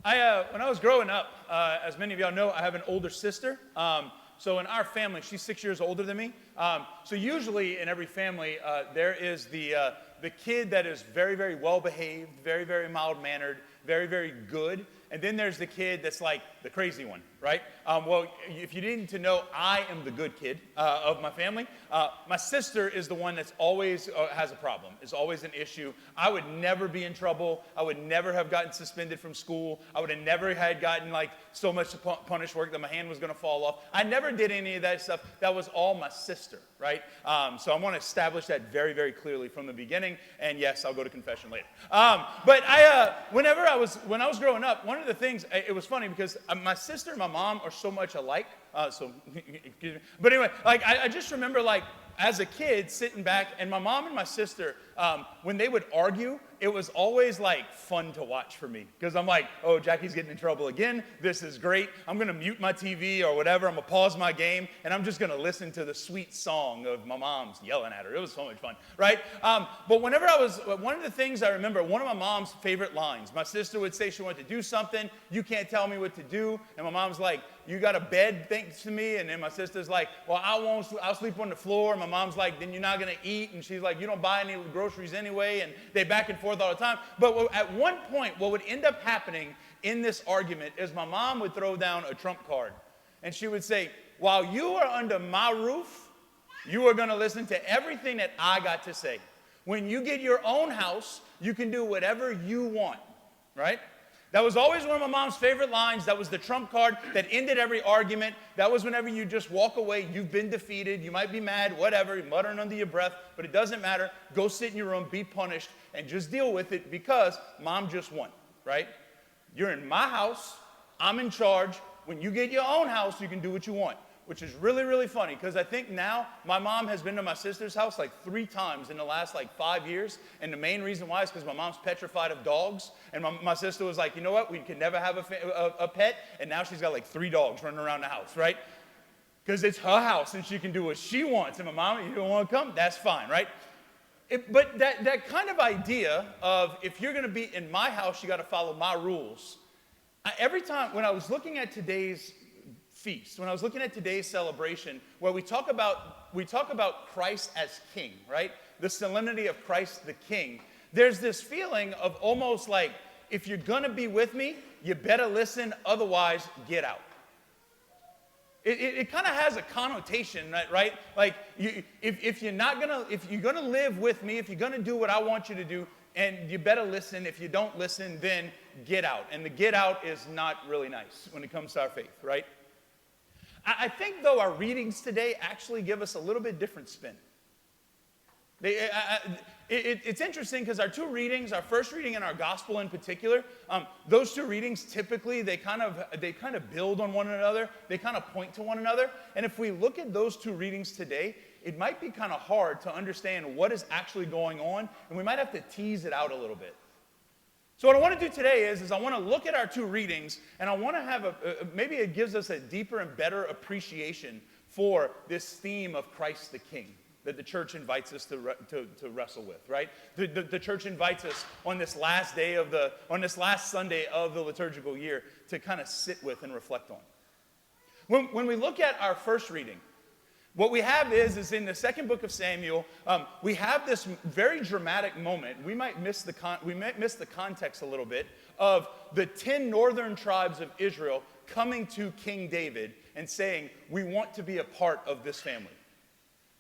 When I was growing up, as many of y'all know, I have an older sister. So in our family, she's 6 years older than me. So usually in every family, there is the kid that is very, very well behaved, very, very mild mannered, very, very good. And then there's the kid that's like the crazy one, right? Well, if you didn't to know, I am the good kid of my family. My sister is the one that's always has a problem. It's always an issue. I would never be in trouble. I would never have gotten suspended from school. I would have never had gotten like so much punished work that my hand was going to fall off. I never did any of that stuff. That was all my sister, right? So I want to establish that very, very clearly from the beginning. And yes, I'll go to confession later. But when I was growing up, one of the things, it was funny because my sister and my mom are so much alike. But anyway, like I just remember like as a kid sitting back, and my mom and my sister, when they would argue, it was always like fun to watch for me because I'm like, oh, Jackie's getting in trouble again. This is great. I'm going to mute my TV or whatever. I'm going to pause my game, and I'm just going to listen to the sweet song of my mom's yelling at her. It was so much fun, right? But whenever one of the things I remember, one of my mom's favorite lines, my sister would say she wanted to do something. You can't tell me what to do. And my mom's like, you got a bed, thanks to me. And then my sister's like, well, I'll sleep on the floor. And my mom's like, then you're not going to eat. And she's like, you don't buy any groceries anyway. And they back and forth all the time. But at one point, what would end up happening in this argument is my mom would throw down a trump card. And she would say, while you are under my roof, you are going to listen to everything that I got to say. When you get your own house, you can do whatever you want, right? That was always one of my mom's favorite lines. That was the trump card that ended every argument. That was whenever you just walk away, you've been defeated, you might be mad, whatever, you're muttering under your breath, but it doesn't matter. Go sit in your room, be punished, and just deal with it because mom just won, right? You're in my house, I'm in charge. When you get your own house, you can do what you want, which is really, really funny because I think now my mom has been to my sister's house like 3 times in the last like 5 years. And the main reason why is because my mom's petrified of dogs. And my sister was like, you know what? We can never have a pet. And now she's got like 3 dogs running around the house, right? Because it's her house and she can do what she wants. And my mom, you don't want to come? That's fine, right? But that kind of idea of if you're going to be in my house, you got to follow my rules. Every time when I was looking at today's feast, when I was looking at today's celebration, where we talk about Christ as King, right? The solemnity of Christ the King. There's this feeling of almost like, if you're gonna be with me, you better listen, otherwise get out. It kind of has a connotation, right? Like if you're gonna live with me, if you're gonna do what I want you to do, and you better listen. If you don't listen, then get out. And the get out is not really nice when it comes to our faith, right? I think, though, our readings today actually give us a little bit different spin. It's interesting because our 2 readings, our first reading and our gospel in particular, those 2 readings typically they kind of build on one another. They kind of point to one another. And if we look at those 2 readings today, it might be kind of hard to understand what is actually going on, and we might have to tease it out a little bit. So what I want to do today is I want to look at our 2 readings, and I want to have maybe it gives us a deeper and better appreciation for this theme of Christ the King that the church invites us to wrestle with, right? The church invites us on this last Sunday of the liturgical year to kind of sit with and reflect on. When we look at our first reading, what we have is in the second book of Samuel, we have this very dramatic moment. We might miss the context a little bit of the 10 northern tribes of Israel coming to King David and saying, we want to be a part of this family.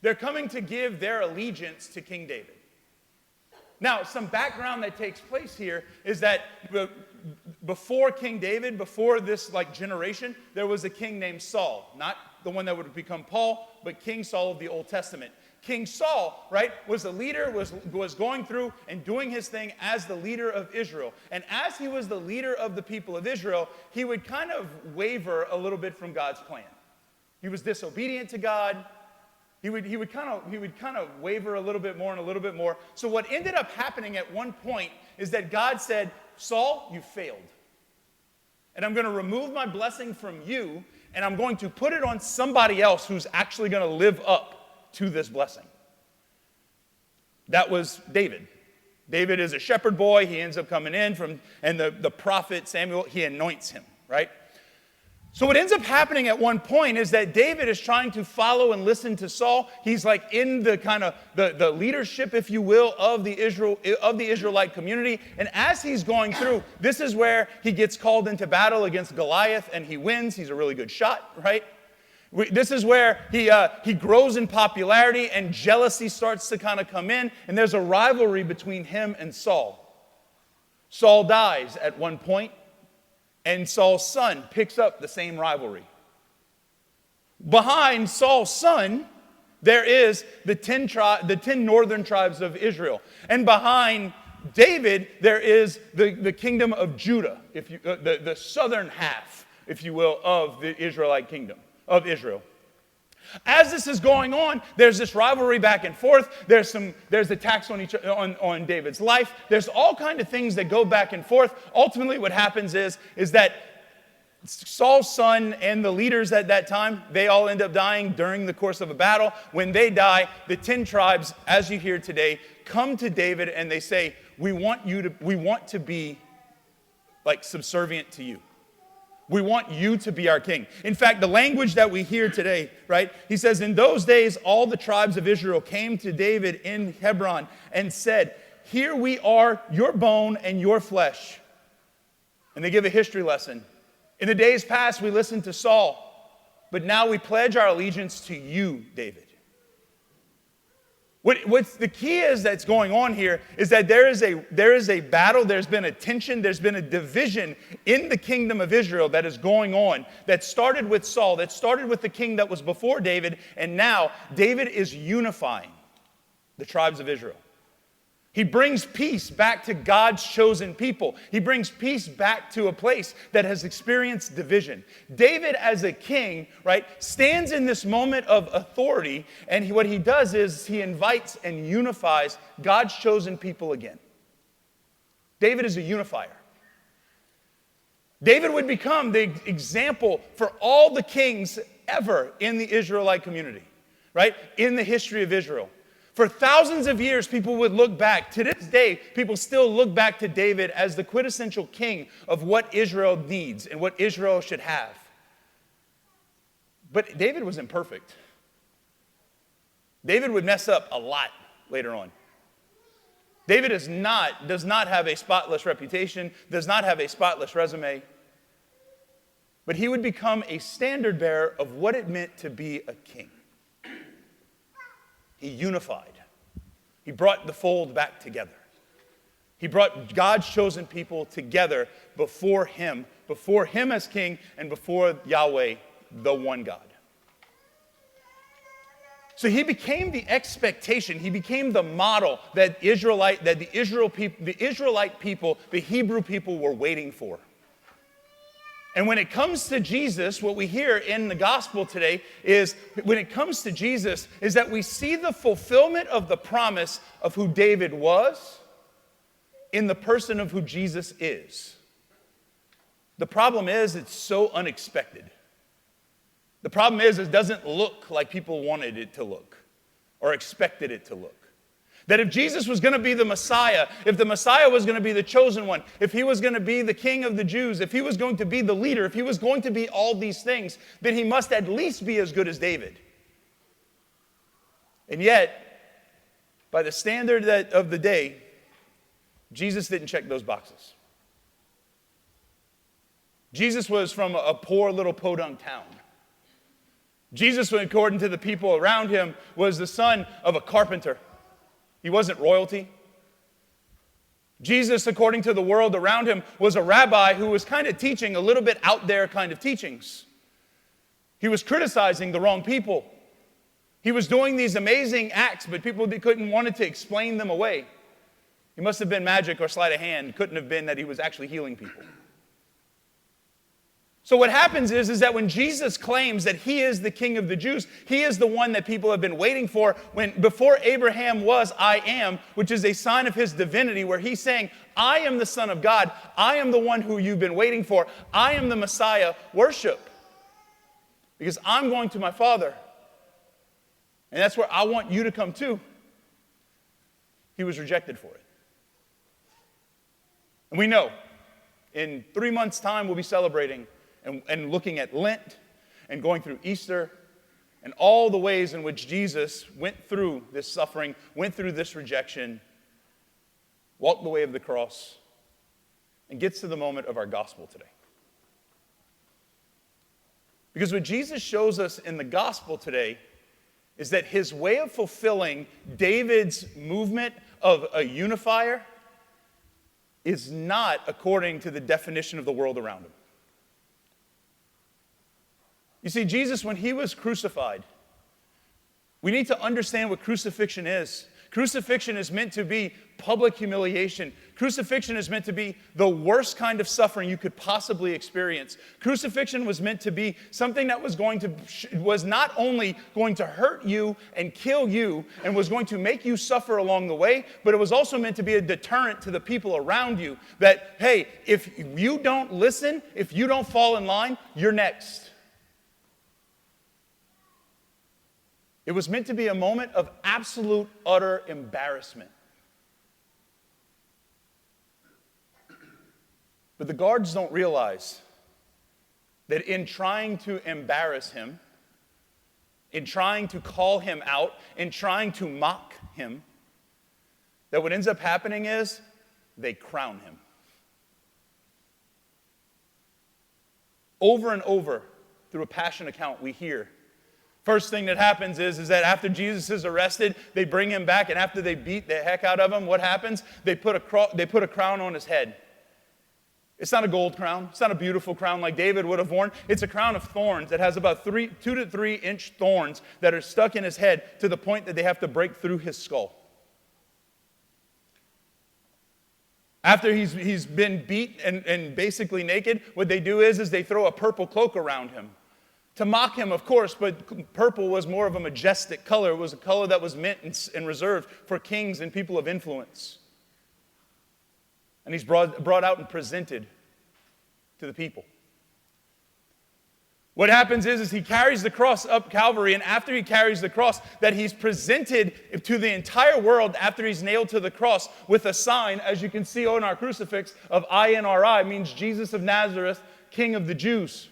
They're coming to give their allegiance to King David. Now, some background that takes place here is that before King David, before this generation, there was a king named Saul, not the one that would become Paul, but King Saul of the Old Testament. King Saul, right, was a leader, was going through and doing his thing as the leader of Israel. And as he was the leader of the people of Israel, he would kind of waver a little bit from God's plan. He was disobedient to God. He would kind of waver a little bit more and a little bit more. So what ended up happening at one point is that God said, Saul, you failed. And I'm going to remove my blessing from you, and I'm going to put it on somebody else who's actually going to live up to this blessing. That was David. David is a shepherd boy. He ends up coming in and the prophet Samuel, he anoints him, right? So what ends up happening at one point is that David is trying to follow and listen to Saul. He's like in the kind of the leadership, if you will, of the Israelite community. And as he's going through, this is where he gets called into battle against Goliath and he wins. He's a really good shot, right? This is where he grows in popularity and jealousy starts to kind of come in. And there's a rivalry between him and Saul. Saul dies at one point. And Saul's son picks up the same rivalry. Behind Saul's son, there is the 10 northern tribes of Israel. And behind David, there is the kingdom of Judah, the southern half, if you will, of the Israelite kingdom, of Israel. As this is going on, there's this rivalry back and forth. There's attacks on David's life. There's all kinds of things that go back and forth. Ultimately, what happens is that Saul's son and the leaders at that time, they all end up dying during the course of a battle. When they die, the 10 tribes, as you hear today, come to David and they say, we want to be like subservient to you. We want you to be our king. In fact, the language that we hear today, right? He says, in those days, all the tribes of Israel came to David in Hebron and said, here we are, your bone and your flesh. And they give a history lesson. In the days past, we listened to Saul, but now we pledge our allegiance to you, David. What's the key is that's going on here is that there is a battle, there's been a tension, there's been a division in the kingdom of Israel that is going on, that started with Saul, that started with the king that was before David, and now David is unifying the tribes of Israel. He brings peace back to God's chosen people. He brings peace back to a place that has experienced division. David, as a king, right, stands in this moment of authority, and what he does is he invites and unifies God's chosen people again. David is a unifier. David would become the example for all the kings ever in the Israelite community, right, in the history of Israel. For thousands of years, people would look back. To this day, people still look back to David as the quintessential king of what Israel needs and what Israel should have. But David was imperfect. David would mess up a lot later on. David does not have a spotless reputation, does not have a spotless resume. But he would become a standard bearer of what it meant to be a king. He unified. He brought the fold back together. He brought God's chosen people together before him as king, and before Yahweh, the one God. So he became the expectation, he became the model that the Israelite people, the Hebrew people were waiting for. And when it comes to Jesus, what we hear in the gospel today is, when it comes to Jesus, is that we see the fulfillment of the promise of who David was in the person of who Jesus is. The problem is, it's so unexpected. The problem is, it doesn't look like people wanted it to look or expected it to look. That if Jesus was going to be the Messiah, if the Messiah was going to be the chosen one, if he was going to be the king of the Jews, if he was going to be the leader, if he was going to be all these things, then he must at least be as good as David. And yet, by the standard of the day, Jesus didn't check those boxes. Jesus was from a poor little podunk town. Jesus, according to the people around him, was the son of a carpenter. He wasn't royalty. Jesus, according to the world around him, was a rabbi who was kind of teaching a little bit out there kind of teachings. He was criticizing the wrong people. He was doing these amazing acts, but people wanted to explain them away. He must have been magic or sleight of hand. Couldn't have been that he was actually healing people. So what happens is that when Jesus claims that he is the king of the Jews, he is the one that people have been waiting for. Before Abraham was, I am, which is a sign of his divinity, where he's saying, I am the Son of God. I am the one who you've been waiting for. I am the Messiah. Worship. Because I'm going to my Father. And that's where I want you to come too. He was rejected for it. And we know in 3 months' time we'll be celebrating and looking at Lent and going through Easter and all the ways in which Jesus went through this suffering, went through this rejection, walked the way of the cross, and gets to the moment of our gospel today. Because what Jesus shows us in the gospel today is that his way of fulfilling David's movement of a unifier is not according to the definition of the world around him. You see, Jesus, when he was crucified, we need to understand what crucifixion is. Crucifixion is meant to be public humiliation. Crucifixion is meant to be the worst kind of suffering you could possibly experience. Crucifixion was meant to be something that was not only going to hurt you and kill you and was going to make you suffer along the way, but it was also meant to be a deterrent to the people around you that, hey, if you don't listen, if you don't fall in line, you're next. It was meant to be a moment of absolute, utter embarrassment. But the guards don't realize that in trying to embarrass him, in trying to call him out, in trying to mock him, that what ends up happening is they crown him. Over and over through a Passion account we hear, first thing that happens is that after Jesus is arrested, they bring him back, and after they beat the heck out of him, what happens? They put a crown on his head. It's not a gold crown. It's not a beautiful crown like David would have worn. It's a crown of thorns that has about 2 to 3 inch thorns that are stuck in his head to the point that they have to break through his skull. After he's been beat and basically naked, what they do is they throw a purple cloak around him. To mock him, of course, but purple was more of a majestic color. It was a color that was meant and reserved for kings and people of influence. And he's brought out and presented to the people. What happens is he carries the cross up Calvary, and after he carries the cross, that he's presented to the entire world after he's nailed to the cross with a sign, as you can see on our crucifix, of INRI, means Jesus of Nazareth, King of the Jews.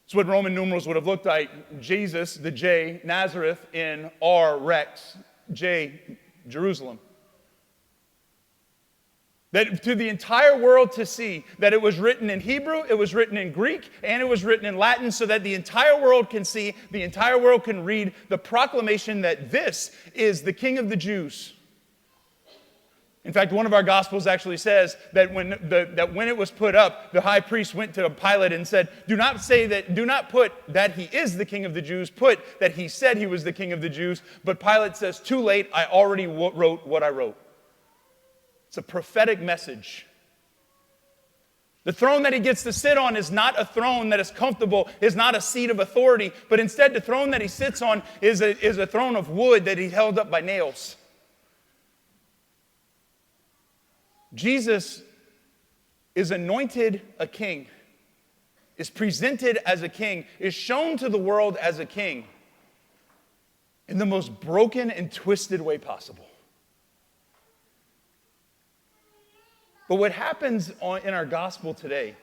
It's what Roman numerals would have looked like. Jesus, the J, Nazareth in R, Rex, J, Jerusalem. That to the entire world to see that it was written in Hebrew, it was written in Greek, and it was written in Latin so that the entire world can see, the entire world can read the proclamation that this is the King of the Jews. In fact, one of our Gospels actually says that when it was put up, the high priest went to Pilate and said, do not put that he is the King of the Jews, put that he said he was the King of the Jews. But Pilate says, too late, I already wrote what I wrote. It's a prophetic message. The throne that he gets to sit on is not a throne that is comfortable, is not a seat of authority, but instead the throne that he sits on is a throne of wood that he held up by nails. Jesus is anointed a king, is presented as a king, is shown to the world as a king in the most broken and twisted way possible. But what happens in our gospel today,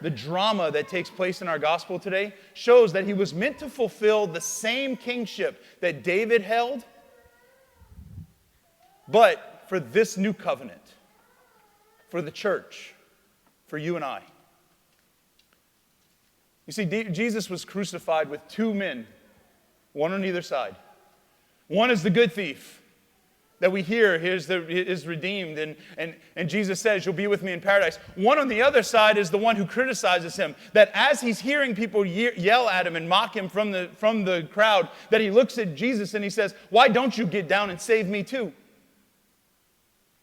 the drama that takes place in our gospel today, shows that he was meant to fulfill the same kingship that David held, but for this new covenant. For the church, for you and I. You see, Jesus was crucified with 2 men, one on either side. One is the good thief that we hear is redeemed, and Jesus says, you'll be with me in paradise. One on the other side is the one who criticizes him, that as he's hearing people yell at him and mock him from the crowd, that he looks at Jesus and he says, why don't you get down and save me too?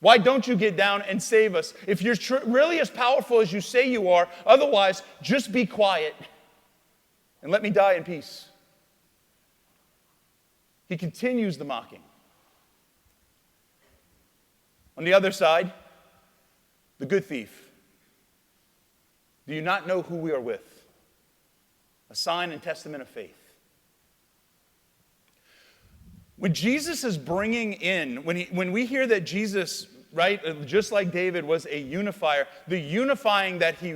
Why don't you get down and save us? If you're really as powerful as you say you are, otherwise, just be quiet and let me die in peace. He continues the mocking. On the other side, the good thief. Do you not know who we are with? A sign and testament of faith. When Jesus is bringing in, when we hear that Jesus right, just like David was a unifier, the unifying that he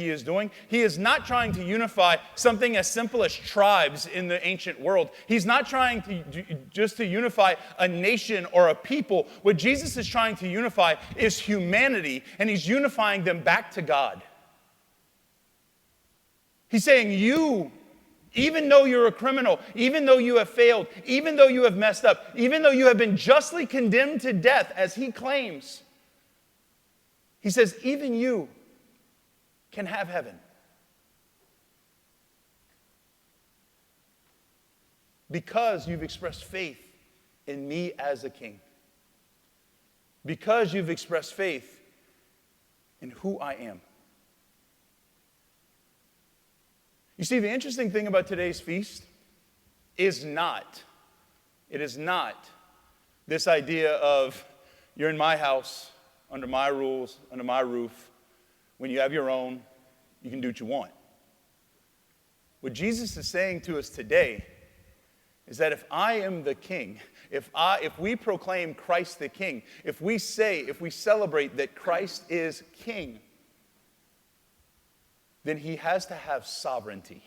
is doing, he is not trying to unify something as simple as tribes in the ancient world. He's not trying to unify a nation or a people. What Jesus is trying to unify is humanity, and he's unifying them back to God. He's saying, you, even though you're a criminal, even though you have failed, even though you have messed up, even though you have been justly condemned to death, as he claims, he says, even you can have heaven. Because you've expressed faith in me as a king. Because you've expressed faith in who I am. You see, the interesting thing about today's feast is not this idea of you're in my house, under my rules, under my roof. When you have your own, you can do what you want. What Jesus is saying to us today is that if I am the king, if we proclaim Christ the king, if we celebrate that Christ is king, then he has to have sovereignty.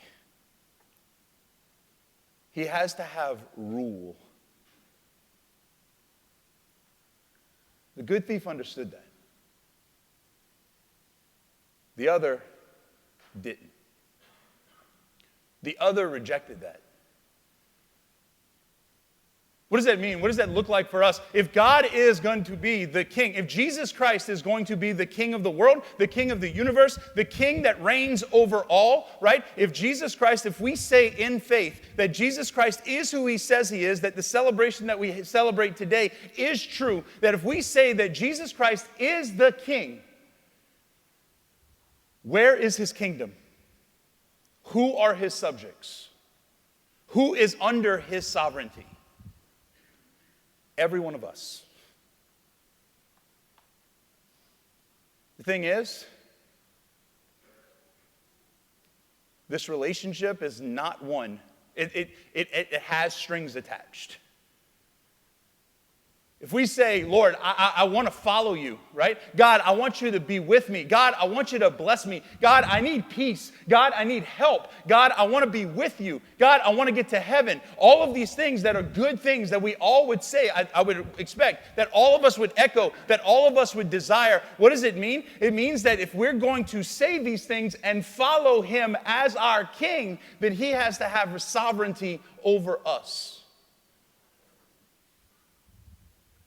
He has to have rule. The good thief understood that. The other didn't. The other rejected that. What does that mean? What does that look like for us? If God is going to be the king, if Jesus Christ is going to be the king of the world, the king of the universe, the king that reigns over all, right? If we say in faith that Jesus Christ is who he says he is, that the celebration that we celebrate today is true, that if we say that Jesus Christ is the king, where is his kingdom? Who are his subjects? Who is under his sovereignty? Every one of us. The thing is, this relationship is not one. It has strings attached. If we say, Lord, I want to follow you, right? God, I want you to be with me. God, I want you to bless me. God, I need peace. God, I need help. God, I want to be with you. God, I want to get to heaven. All of these things that are good things that we all would say, I would expect that all of us would echo, that all of us would desire. What does it mean? It means that if we're going to say these things and follow him as our king, then he has to have sovereignty over us.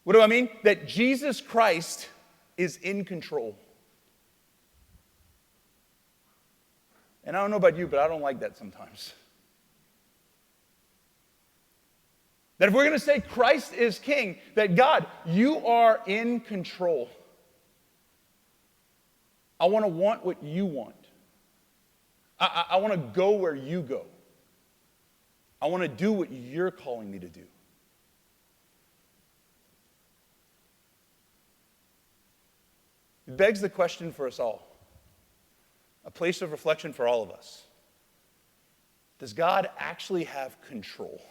What do I mean? That Jesus Christ is in control. And I don't know about you, but I don't like that sometimes. That if we're going to say Christ is king, that God, you are in control. I want to want what you want. I want to go where you go. I want to do what you're calling me to do. It begs the question for us all, a place of reflection for all of us. Does God actually have control?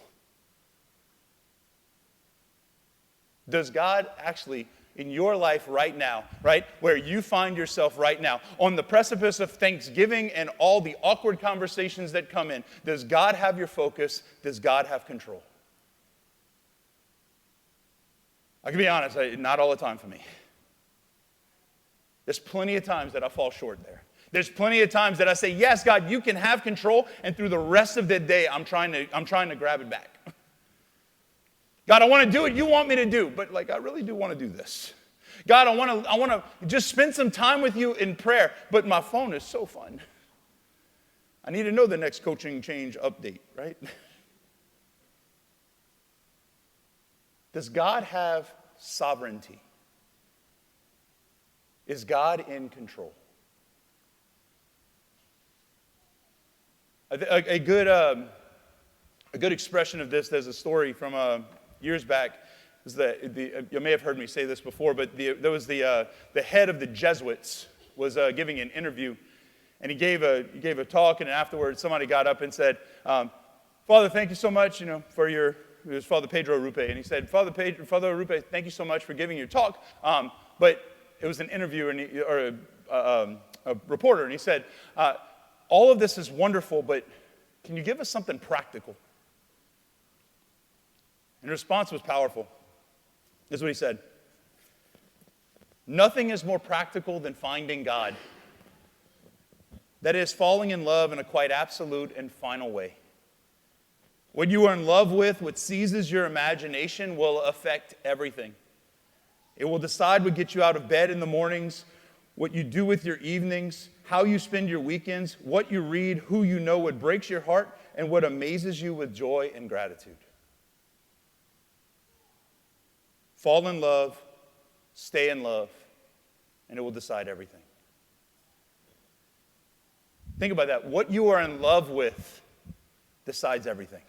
Does God actually, in your life right now, right, where you find yourself right now, on the precipice of Thanksgiving and all the awkward conversations that come in, does God have your focus? Does God have control? I can be honest, not all the time for me. There's plenty of times that I fall short there. There's plenty of times that I say, yes, God, you can have control, and through the rest of the day, I'm trying to grab it back. God, I want to do what you want me to do, but I really do want to do this. God, I want to just spend some time with you in prayer, but my phone is so fun. I need to know the next coaching change update, right? Does God have sovereignty? Is God in control? A good expression of this, there's a story from years back. You may have heard me say this before, but there was the head of the Jesuits was giving an interview, and he gave a talk, and afterwards somebody got up and said, Father, thank you so much, for your. It was Father Pedro Arrupe, and he said, Father Arrupe, thank you so much for giving your talk. But it was an interviewer or a reporter, and he said, all of this is wonderful, but can you give us something practical? And the response was powerful. This is what he said. Nothing is more practical than finding God. That is, falling in love in a quite absolute and final way. What you are in love with, what seizes your imagination, will affect everything. It will decide what gets you out of bed in the mornings, what you do with your evenings, how you spend your weekends, what you read, who you know, what breaks your heart, and what amazes you with joy and gratitude. Fall in love, stay in love, and it will decide everything. Think about that. What you are in love with decides everything.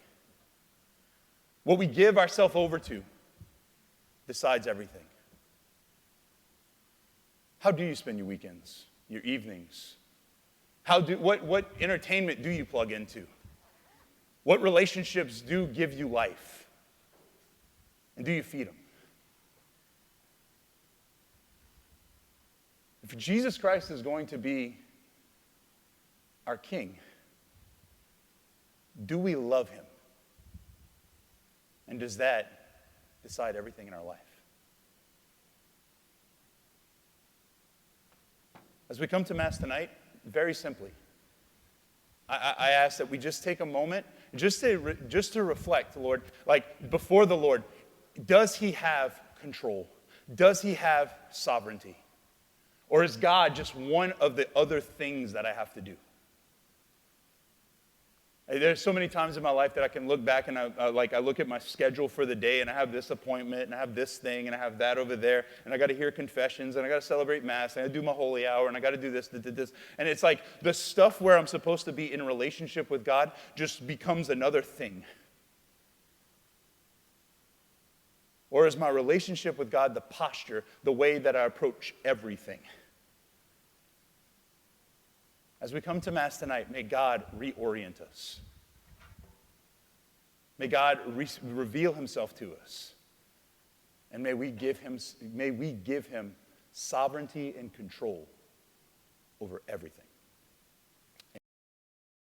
What we give ourselves over to decides everything. How do you spend your weekends, your evenings? What entertainment do you plug into? What relationships do give you life? And do you feed them? If Jesus Christ is going to be our King, do we love him? And does that decide everything in our life? As we come to Mass tonight, very simply, I ask that we just take a moment just to reflect, Lord, like before the Lord, does he have control? Does he have sovereignty? Or is God just one of the other things that I have to do? There's so many times in my life that I can look back and I look at my schedule for the day and I have this appointment and I have this thing and I have that over there and I got to hear confessions and I got to celebrate Mass and I do my holy hour and I got to do this. And it's like the stuff where I'm supposed to be in relationship with God just becomes another thing. Or is my relationship with God the posture, the way that I approach everything? As we come to Mass tonight, may God reorient us. May God reveal himself to us. And may we give him sovereignty and control over everything.